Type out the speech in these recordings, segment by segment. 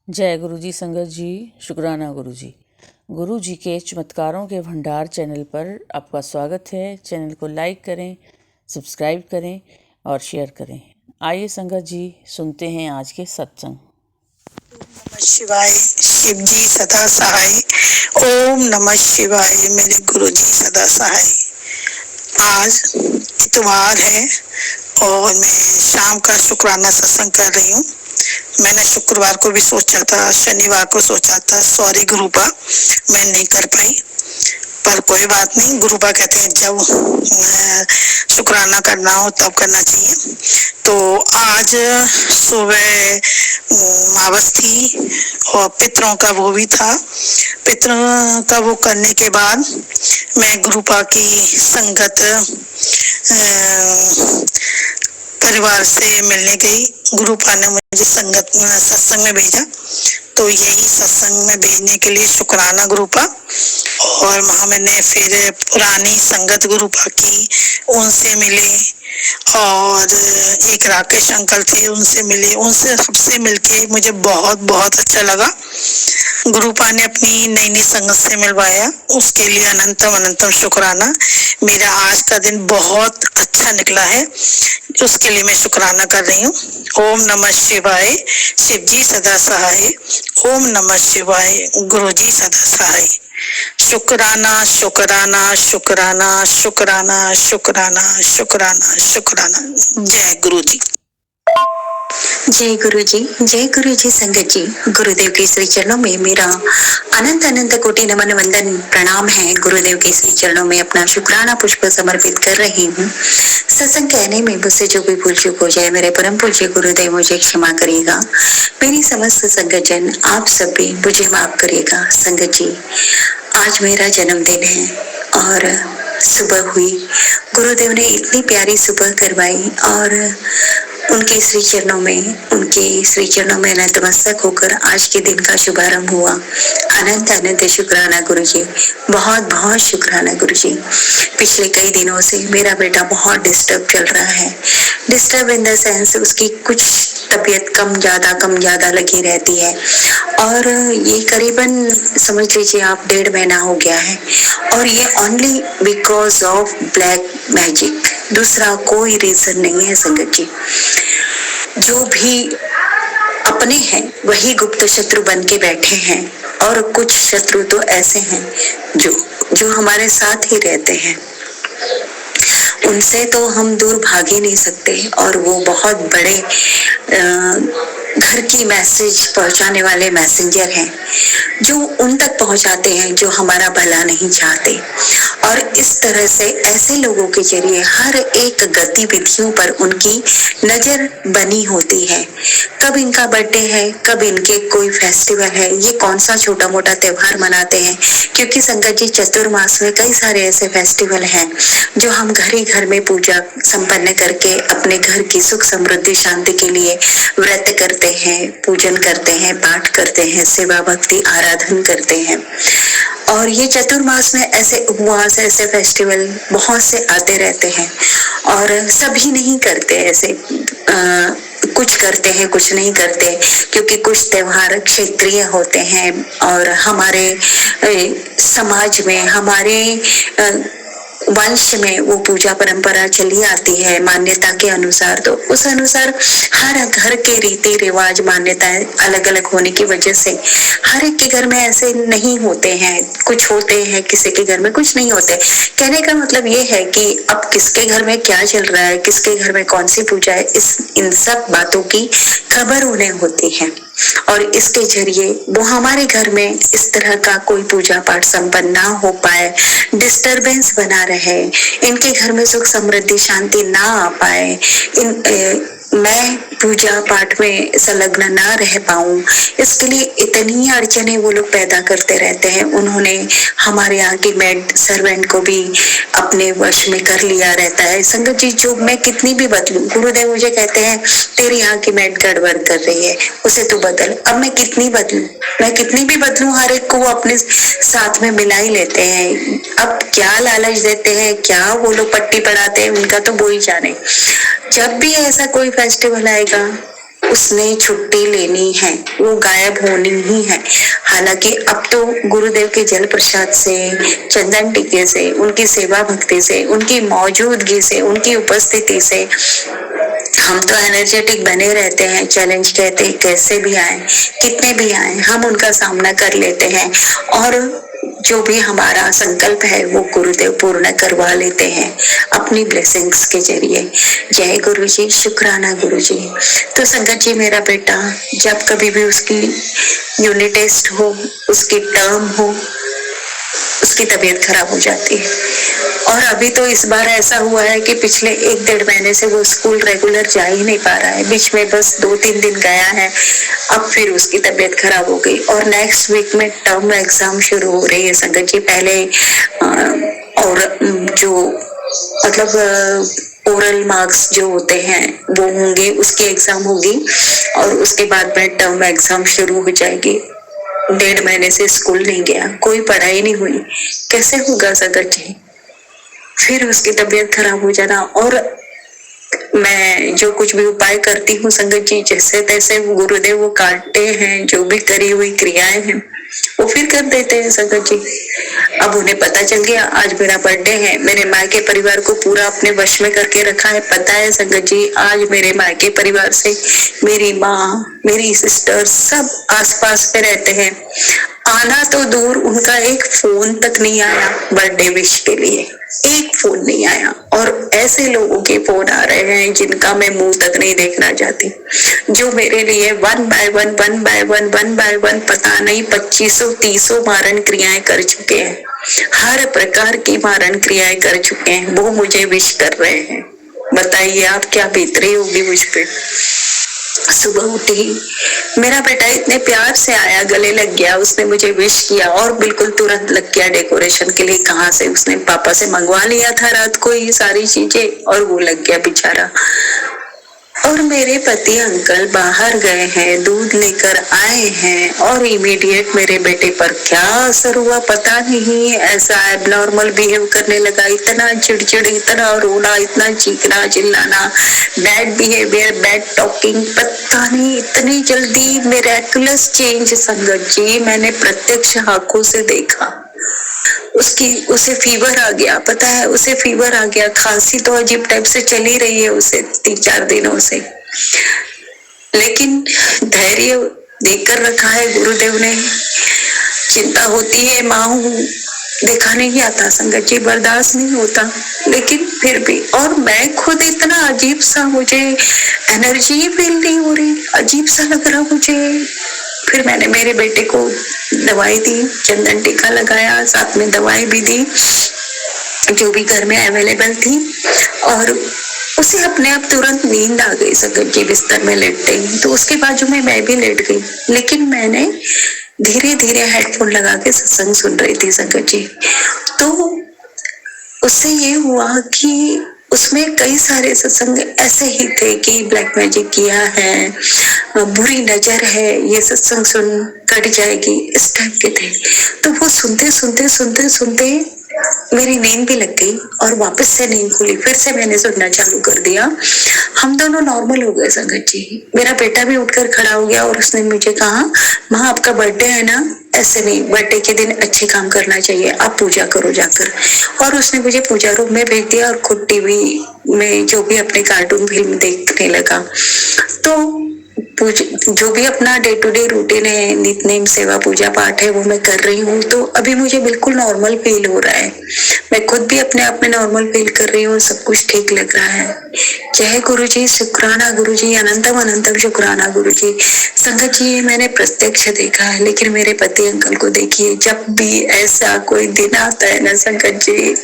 जय गुरु जी संगत जी, शुक्राना गुरु जी। गुरु जी के चमत्कारों के भंडार चैनल पर आपका स्वागत है। चैनल को लाइक करें, सब्सक्राइब करें और शेयर करें। आइए संगत जी सुनते हैं आज के सत्संग। नमः शिवाय। शिव जी सदा सहाय। ओम नमः शिवाय। मेरे गुरु जी सदा सहाय। आज इतवार है और मैं शाम का शुक्राना सत्संग कर रही हूँ। मैंने शुक्रवार को भी सोचा था, शनिवार को सोचा था, सॉरी गुरुपा, मैं नहीं कर पाई, पर कोई बात नहीं। गुरुपा कहते हैं जब शुक्राना करना हो तब करना चाहिए। तो आज सुबह मावस थी और पितरों का वो भी था। पितरों का वो करने के बाद मैं गुरुपा की संगत परिवार से मिलने गई। गुरुपा ने मुझे सत्संग में भेजा, तो यही सत्संग में भेजने के लिए शुक्राना गुरुपा। और वहाँ मैंने फिर पुरानी संगत गुरुपा की, उनसे मिले, और एक राकेश अंकल थे, उनसे मिले। उनसे सबसे मिलके मुझे बहुत बहुत अच्छा लगा। गुरुपा ने अपनी नई नई संगत से मिलवाया, उसके लिए अनंतम अनंतम शुक्राना। मेरा आज का दिन बहुत अच्छा निकला है, उसके लिए मैं शुक्राना कर रही हूँ। ओम नमः शिवाय। शिव जी सदा सहाय। ओम नमः शिवाय। गुरु जी सदा सहाय। शुक्राना शुक्राना शुक्राना शुक्राना शुक्राना शुक्राना शुक्राना। जय गुरु जी। जय गुरु जी। जय गुरु जी संगत जी। गुरुदेव के श्री चरणों में मेरा अनंत अनंत कोटि नमन वंदन प्रणाम है। गुरुदेव के श्री चरणों में अपना शुक्राना पुष्प समर्पित कर रही हूँ। सत्संग कहने में मुझसे जो भी भूल चूक हो जाए, मेरे परम पूज्य गुरुदेव मुझे क्षमा करिएगा। मेरी समस्त संगत जन आप सब भी मुझे माफ करिएगा। संगत जी, आज मेरा जन्मदिन है और सुबह हुई, गुरुदेव ने इतनी प्यारी सुबह करवाई और उनके श्री चरणों में नतमस्तक होकर आज के दिन का शुभारंभ हुआ। अनंत अनंत शुक्राना गुरु जी, बहुत बहुत शुक्राना गुरु जी। पिछले कई दिनों से मेरा बेटा बहुत डिस्टर्ब चल रहा है। डिस्टर्ब इन द सेंस उसकी कुछ तबीयत कम ज्यादा लगी रहती है, और ये करीबन समझ लीजिए आप 1.5 महीना हो गया है, और ये only because of black magic, दूसरा कोई रीजन नहीं है संगत जी। जो भी अपने हैं वही गुप्त शत्रु बन के बैठे हैं, और कुछ शत्रु तो ऐसे हैं जो हमारे साथ ही रहते हैं। उनसे तो हम दूर भाग ही नहीं सकते, और वो बहुत बड़े घर की मैसेज पहुंचाने वाले मैसेंजर हैं, जो उन तक पहुंचाते हैं जो हमारा भला नहीं चाहते। और इस तरह से ऐसे लोगों के जरिए हर एक गतिविधियों पर उनकी नजर बनी होती है। कब इनका बर्थडे है, कब इनके कोई फेस्टिवल है, ये कौन सा छोटा मोटा त्योहार मनाते हैं। क्योंकि संगत जी, चतुर्मास में कई सारे ऐसे फेस्टिवल हैं जो हम घर ही घर में पूजा संपन्न करके अपने घर की सुख समृद्धि शांति के लिए व्रत करते हैं, पूजन करते हैं, पाठ करते हैं, सेवा भक्ति आराधन करते हैं। और ये चतुर्मास में ऐसे उपवास, ऐसे फेस्टिवल बहुत से आते रहते हैं, और सभी नहीं करते ऐसे, कुछ करते हैं कुछ नहीं करते, क्योंकि कुछ त्योहार क्षेत्रीय होते हैं और हमारे समाज में, हमारे वंश में वो पूजा परंपरा चली आती है मान्यता के अनुसार। तो उस अनुसार हर घर के रीति रिवाज मान्यताएं अलग अलग होने की वजह से हर एक के घर में ऐसे नहीं होते हैं। कुछ होते हैं, किसी के घर में कुछ नहीं होते। कहने का मतलब ये है कि अब किसके घर में क्या चल रहा है, किसके घर में कौन सी पूजा है, इन सब बातों की खबर उन्हें होती है, और इसके जरिए वो हमारे घर में इस तरह का कोई पूजा पाठ संपन्न ना हो पाए, डिस्टरबेंस बना रहे, इनके घर में सुख समृद्धि शांति ना आ पाए, मैं पूजा पाठ में संलग्न ना रह पाऊं, इसके लिए इतनी अड़चने वो लोग पैदा करते रहते हैं। उन्होंने हमारे यहाँ की मेड सर्वेंट को भी अपने वश में कर लिया रहता है। संगत जी, जो मैं कितनी भी बदलूं, गुरुदेव मुझे कहते हैं तेरी यहाँ की मेड गड़बड़ कर रही है, उसे तू बदल। अब मैं कितनी भी बदलूं, हर एक को वो अपने साथ में मिला ही लेते हैं। अब क्या लालच देते हैं, क्या वो लोग पट्टी पढ़ाते हैं, उनका तो वो ही जाने। जब भी ऐसा कोई फेस्टिवल आएगा, उसने छुट्टी लेनी है, वो गायब होनी ही है। हालांकि अब तो गुरुदेव के जल प्रसाद से, चंदन टीके से, उनकी सेवा भक्ति से, उनकी मौजूदगी से, उनकी उपस्थिति से हम तो एनर्जेटिक बने रहते हैं। चैलेंज कहते हैं, कैसे भी आए, कितने भी आए, हम उनका सामना कर लेते हैं और जो भी हमारा संकल्प है वो गुरुदेव पूर्ण करवा लेते हैं अपनी ब्लेसिंग्स के जरिए। जय गुरु जी, शुक्राना गुरु जी। तो संगत जी, मेरा बेटा जब कभी भी उसकी यूनिट टेस्ट हो, उसकी टर्म हो, उसकी तबीयत खराब हो जाती है। और अभी तो इस बार ऐसा हुआ है कि पिछले 1-1.5 महीने से वो स्कूल रेगुलर जा ही नहीं पा रहा है। बीच में बस 2-3 दिन गया है, अब फिर उसकी तबीयत खराब हो गई और नेक्स्ट वीक में टर्म एग्जाम शुरू हो रही है संगत जी। पहले और जो मतलब ओरल मार्क्स जो होते हैं वो होंगे, उसकी एग्जाम होगी और उसके बाद में टर्म एग्जाम शुरू हो जाएगी। 1.5 महीने से स्कूल नहीं गया, कोई पढ़ाई नहीं हुई, कैसे होगा संगत जी? फिर उसकी तबीयत खराब हो जाना। और मैं जो कुछ भी उपाय करती हूँ संगत जी, जैसे तैसे वो गुरुदेव वो काटते हैं, जो भी करी हुई क्रियाएं हैं वो फिर कर देते हैं संगत जी। अब उन्हें पता चल गया आज मेरा बर्थडे है, मेरे मायके परिवार को पूरा अपने वश में करके रखा है। पता है संगत जी, आज मेरे मायके परिवार से मेरी माँ, मेरी सिस्टर सब आसपास में रहते हैं। आना तो दूर, उनका एक फोन तक नहीं आया बर्थडे विश के लिए, एक फोन नहीं आया। और ऐसे लोगों के फोन आ रहे हैं जिनका मैं मुंह तक नहीं देखना चाहती, जो मेरे लिए 1 by 1 पता नहीं 2500-3000 मारण क्रियाएं कर चुके हैं, हर प्रकार की मारण क्रियाएं कर चुके हैं, वो मुझे विश कर रहे हैं। बताइए आप क्या बीतरी होगी मुझ पे। सुबह उठी, मेरा बेटा इतने प्यार से आया, गले लग गया, उसने मुझे विश किया और बिल्कुल तुरंत लग गया डेकोरेशन के लिए। कहाँ से उसने पापा से मंगवा लिया था रात को ये सारी चीजें और वो लग गया बेचारा। और मेरे पति अंकल बाहर गए हैं, दूध लेकर आए हैं और इमीडिएट मेरे बेटे पर क्या असर हुआ पता नहीं, ऐसा एबनॉर्मल बिहेव करने लगा, इतना चिड़चिड़, इतना रोना, इतना चीखना चिल्लाना, बैड बिहेवियर, बैड टॉकिंग, पता नहीं इतनी जल्दी मिरेकुलस चेंज संगत जी मैंने प्रत्यक्ष आंखों से देखा। उसे फीवर आ गया, पता है उसे फीवर आ गया, खांसी तो अजीब टाइप से चली रही है उसे 3-4 दिनों से, लेकिन धैर्य देकर रखा है गुरुदेव ने। चिंता होती है, माँ हूँ, देखा नहीं आता संगत जी, बर्दाश्त नहीं होता, लेकिन फिर भी। और मैं खुद इतना अजीब सा, मुझे एनर्जी फील नहीं हो रही, अजीब सा लग रहा मुझे। फिर मैंने मेरे बेटे को दवाई दी, चंदन टीका लगाया, साथ में दवाई भी दी जो भी घर में अवेलेबल थी, और उसे अपने आप तुरंत नींद आ गई संगत जी बिस्तर में लेटते ही। तो उसके बाजू में मैं भी लेट गई, लेकिन मैंने धीरे धीरे हेडफोन लगा के सत्संग सुन रही थी संगत जी। तो उससे ये हुआ कि उसमें कई सारे सत्संग ऐसे ही थे कि ब्लैक मैजिक किया है, बुरी नजर है, ये सत्संग सुन कट जाएगी, इस टाइप के थे। तो वो सुनते सुनते सुनते सुनते मेरी नींद भी लग गई और वापस से नींद खुली, फिर से मैंने सुनना चालू कर दिया। हम दोनों नॉर्मल हो गए संगत जी। मेरा बेटा भी उठकर खड़ा हो गया और उसने मुझे कहा, माँ आपका बर्थडे है ना, ऐसे नहीं, बर्थडे के दिन अच्छे काम करना चाहिए, आप पूजा करो जाकर। और उसने मुझे पूजा रूम में भेज दिया और खुद टीवी में जो भी अपने कार्टून फिल्म देखने लगा। तो जो भी अपना डे टू डे रूटीन है, नित्य सेवा पूजा पाठ है, वो मैं कर रही हूँ। तो अभी मुझे बिल्कुल नॉर्मल फील हो रहा है, मैं खुद भी अपने आप में नॉर्मल फील कर रही हूँ, सब कुछ ठीक लग रहा है। जय गुरु जी, शुक्राना गुरु जी, अनंतम अनंतम शुक्राना गुरु जी। संगत जी, मैंने प्रत्यक्ष देखा है, लेकिन मेरे पति अंकल को देखिए, जब भी ऐसा कोई दिन आता है ना संगत जी,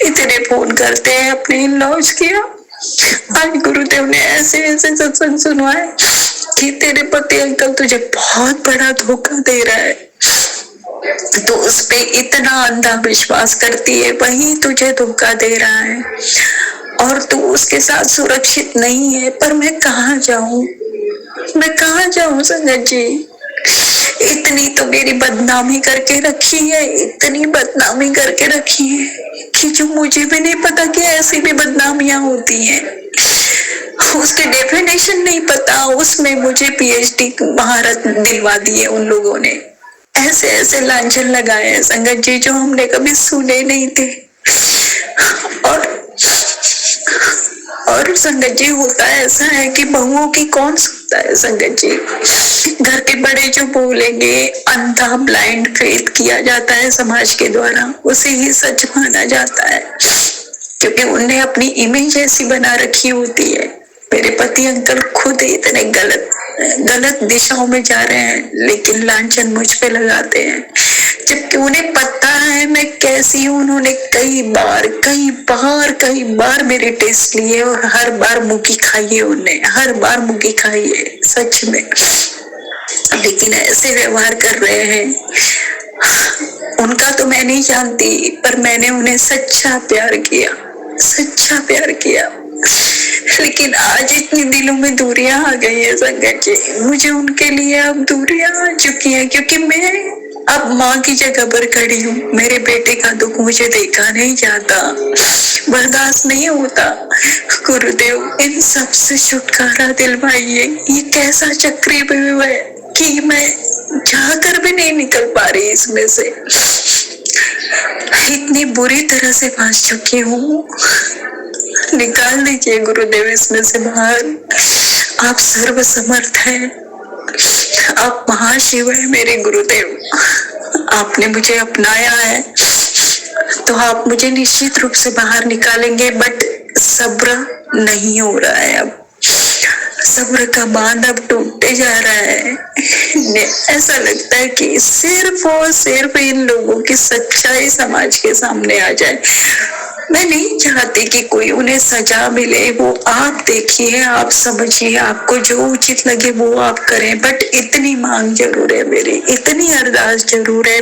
इतने फोन करते हैं अपने इन-लॉज किया। आज गुरुदेव ने ऐसे ऐसे सत्संग सुनवाए कि तेरे पति अंकल तुझे बहुत बड़ा धोखा दे रहा है, तो उस पे इतना अंधा विश्वास करती है, वही तुझे धोखा दे रहा है और तू उसके साथ सुरक्षित नहीं है। पर मैं कहाँ जाऊं, मैं कहाँ जाऊं संगत जी? इतनी तो मेरी बदनामी करके रखी है, इतनी बदनामी करके रखी है कि जो मुझे भी नहीं पता कि ऐसी भी बदनामियां होती हैं। उसके डेफिनेशन नहीं पता, उसमें मुझे पीएचडी महारत दिलवा दी है उन लोगों ने। ऐसे ऐसे लांछन लगाए हैं संगत जी जो हमने कभी सुने नहीं थे। और संगत जी होता ऐसा है कि बहुओं की कौन सुनता है संगत जी। घर के बड़े जो बोलेंगे, अंधा ब्लाइंड फेथ किया जाता है समाज के द्वारा, उसे ही सच माना जाता है, क्योंकि उन्हें अपनी इमेज ऐसी बना रखी होती है। मेरे पति अंकल खुद इतने गलत दिशाओं में जा रहे हैं, लेकिन लांछन मुझ पे लगाते हैं, जबकि उन्हें पता है मैं कैसी हूँ। उन्होंने कई बार मेरे टेस्ट लिए और हर बार मुकी खाई है, उन्हें हर बार मुकी खाई है सच में। लेकिन ऐसे व्यवहार कर रहे हैं, उनका तो मैं नहीं जानती, पर मैंने उन्हें सच्चा प्यार किया। लेकिन आज इतनी दिलों में दूरियां आ गई है संगत जी, मुझे उनके लिए अब दूरियां आ चुकी हैं, क्योंकि मैं अब माँ की जगह पर खड़ी हूँ। मेरे बेटे का दुख मुझे देखा नहीं जाता, बर्दाश्त नहीं होता। गुरुदेव इन सब से छुटकारा दिलवाइए। ये कैसा चक्रव्यूह है कि मैं चाहकर भी नहीं निकल पा रही इसमें से। इतनी बुरी तरह से फंस चुकी हूँ, निकाल दीजिए गुरुदेव इसमें से बाहर। आप सर्व समर्थ हैं, आप महाशिव है मेरे गुरुदेव। आपने मुझे अपनाया है तो आप मुझे निश्चित रूप से बाहर निकालेंगे, बट सब्र नहीं हो रहा है। अब सब्र का बांध अब टूटते जा रहा है। ऐसा लगता है कि सिर्फ और सिर्फ इन लोगों की सच्चाई समाज के सामने आ जाए। मैं नहीं चाहती कि कोई उन्हें सजा मिले, वो आप देखिए, आप समझिए, आपको जो उचित लगे वो आप करें, बट इतनी मांग जरूर है मेरी, इतनी अरदास जरूर है।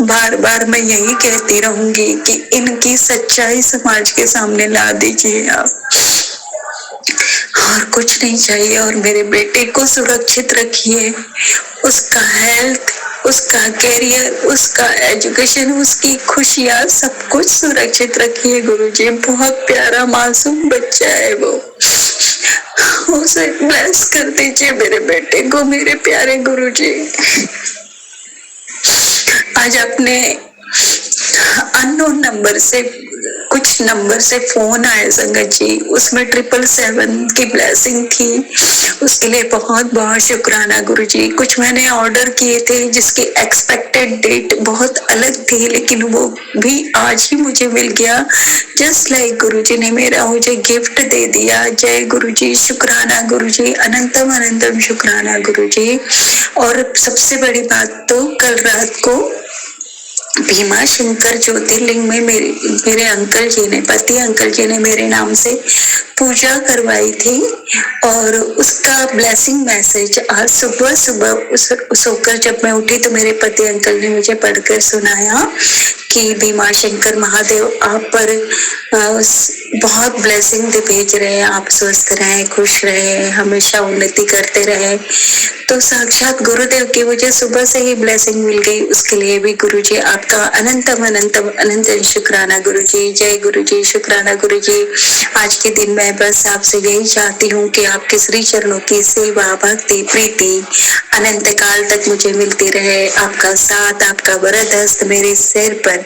बार बार मैं यही कहती रहूंगी कि इनकी सच्चाई समाज के सामने ला दीजिए आप, और कुछ नहीं चाहिए। और मेरे बेटे को सुरक्षित रखिए, उसका हेल्थ, उसका कैरियर, उसका एजुकेशन, उसकी खुशियाँ, सब कुछ सुरक्षित रखिए गुरुजी। बहुत प्यारा मासूम बच्चा है वो, उसे ब्लेस कर दीजिए मेरे बेटे को, मेरे प्यारे गुरुजी। आज अपने अननोन नंबर से कुछ नंबर से फोन आए संगत जी, उसमें 777 की ब्लेसिंग थी, उसके लिए बहुत बहुत शुक्राना गुरुजी। कुछ मैंने ऑर्डर किए थे जिसकी एक्सपेक्टेड डेट बहुत अलग थी, लेकिन वो भी आज ही मुझे मिल गया। जस्ट लाइक गुरुजी ने मेरा मुझे गिफ्ट दे दिया। जय गुरुजी, शुक्राना गुरुजी, अनंतम अनंतम शुक्राना गुरुजी। और सबसे बड़ी बात तो कल रात को भीमा शंकर ज्योतिर्लिंग में मेरे अंकल जी ने, पति अंकल जी ने मेरे नाम से पूजा करवाई थी, और उसका ब्लेसिंग मैसेज आज सुबह सोकर जब मैं उठी तो मेरे पति अंकल ने मुझे पढ़कर सुनाया कि भीमा शंकर महादेव आप पर बहुत ब्लेसिंग भेज रहे हैं, आप स्वस्थ रहे, खुश रहे, हमेशा उन्नति करते रहे। तो साक्षात गुरुदेव की मुझे सुबह से ही ब्लेसिंग मिल गई, उसके लिए भी गुरुजी आपका अनंतम अनंतम अनंत शुक्राना गुरुजी। जय गुरुजी, शुक्राना गुरुजी। आज के दिन मैं बस आपसे यही चाहती हूँ कि आपके श्री चरणों की सेवा, भक्ति, प्रीति अनंत काल तक मुझे मिलती रहे। आपका साथ, आपका वरद हस्त मेरे सिर पर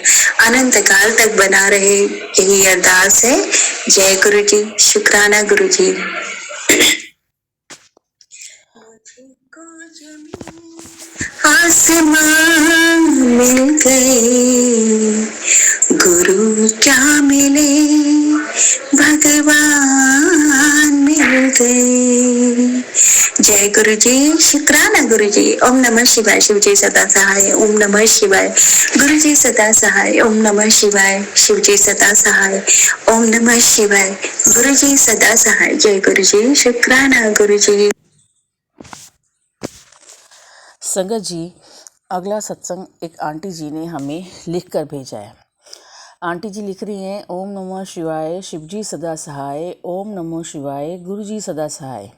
अनंत काल तक बना रहे, यही अरदास है। जय गुरुजी, शुक्राना गुरुजी। आसमान मिल गए, गुरु क्या मिले, भगवान मिल गए। जय गुरुजी, शुक्राना गुरुजी। ओम नमः शिवाय। शिवजी सदा सहाय। ओम नमः शिवाय। गुरुजी सदा सहाय। ओम नमः शिवाय। शिवजी सदा सहाय। ओम नमः शिवाय। गुरुजी सदा सहाय। जय गुरुजी, शुक्राना गुरुजी। संगत जी, अगला सत्संग एक आंटी जी ने हमें लिख कर भेजा है। आंटी जी लिख रही हैं, ओम नमः शिवाय, शिवजी सदा सहाय। ओम नमः शिवाय, गुरुजी सदा सहाय।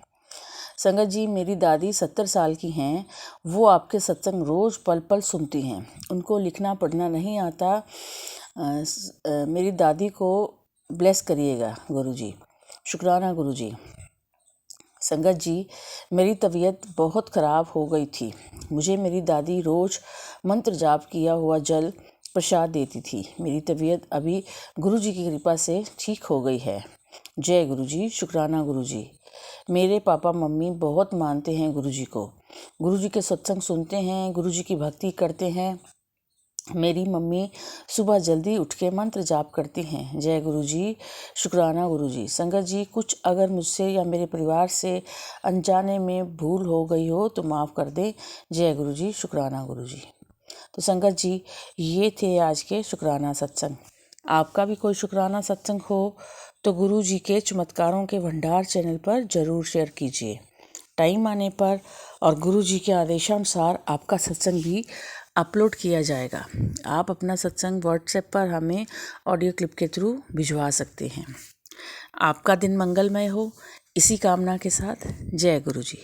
संगत जी, मेरी दादी 70 साल की हैं, वो आपके सत्संग रोज़ पल पल सुनती हैं। उनको लिखना पढ़ना नहीं आता। मेरी दादी को ब्लेस करिएगा गुरुजी। शुक्राना गुरुजी। संगत जी, मेरी तबीयत बहुत ख़राब हो गई थी। मुझे मेरी दादी रोज़ मंत्र जाप किया हुआ जल प्रसाद देती थी। मेरी तबीयत अभी गुरु जी की कृपा से ठीक हो गई है। जय गुरु जी, शुक्राना गुरु जी। मेरे पापा मम्मी बहुत मानते हैं गुरु जी को। गुरु जी के सत्संग सुनते हैं, गुरु जी की भक्ति करते हैं। मेरी मम्मी सुबह जल्दी उठ के मंत्र जाप करती हैं। जय गुरु जी, शुक्राना गुरु जी। संगत जी, कुछ अगर मुझसे या मेरे परिवार से अनजाने में भूल हो गई हो तो माफ़ कर दें। जय गुरु जी, शुक्राना गुरु जी। तो संगत जी, ये थे आज के शुक्राना सत्संग। आपका भी कोई शुक्राना सत्संग हो तो गुरु जी के चमत्कारों के भंडार चैनल पर ज़रूर शेयर कीजिए। टाइम आने पर और गुरु जी के आदेशानुसार आपका सत्संग भी अपलोड किया जाएगा। आप अपना सत्संग व्हाट्सएप पर हमें ऑडियो क्लिप के थ्रू भिजवा सकते हैं। आपका दिन मंगलमय हो, इसी कामना के साथ जय गुरु जी।